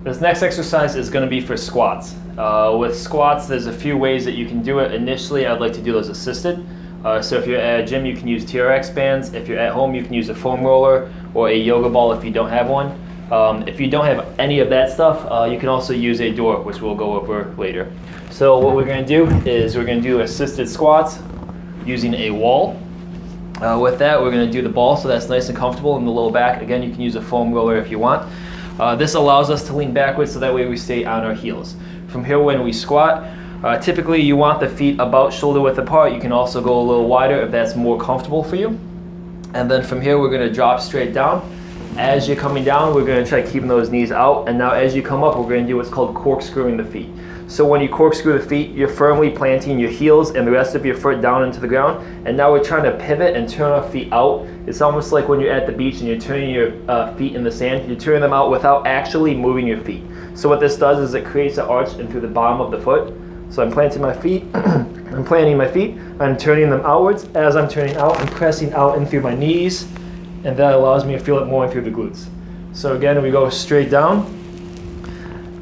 This next exercise is going to be for squats. With squats, there's a few ways that you can do it. Initially, I'd like to do those assisted. So if you're at a gym, you can use TRX bands. If you're at home, you can use a foam roller or a yoga ball if you don't have one. If you don't have any of that stuff, you can also use a door, which we'll go over later. So what we're going to do is we're going to do assisted squats using a wall. With that, we're going to do the ball so that's nice and comfortable in the low back. Again, you can use a foam roller if you want. This allows us to lean backwards so that way we stay on our heels. From here, when we squat, typically you want the feet about shoulder width apart. You can also go a little wider if that's more comfortable for you. And then from here, we're going to drop straight down. As you're coming down, we're going to try keeping those knees out. And now as you come up, we're going to do what's called corkscrewing the feet. So when you corkscrew the feet, you're firmly planting your heels and the rest of your foot down into the ground. And now we're trying to pivot and turn our feet out. It's almost like when you're at the beach and you're turning your feet in the sand. You're turning them out without actually moving your feet. So what this does is it creates an arch into the bottom of the foot. So I'm planting my feet, I'm turning them outwards. As I'm turning out, I'm pressing out in through my knees, and that allows me to feel it more in through the glutes. So again, we go straight down,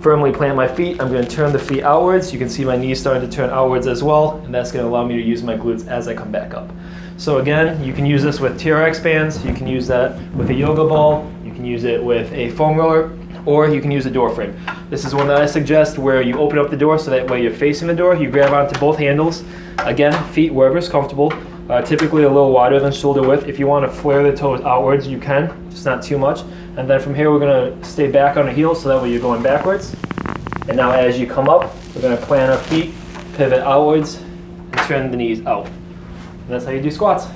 firmly plant my feet. I'm going to turn the feet outwards. You can see my knees starting to turn outwards as well, and that's going to allow me to use my glutes as I come back up. So again, you can use this with TRX bands, you can use that with a yoga ball, you can use it with a foam roller, or you can use a door frame. This is one that I suggest where you open up the door so that way you're facing the door, you grab onto both handles. Again, feet wherever is comfortable, typically a little wider than shoulder width. If you want to flare the toes outwards, you can, just not too much. And then from here, we're going to stay back on the heels so that way you're going backwards. And now as you come up, we're going to plant our feet, pivot outwards, and turn the knees out. And that's how you do squats.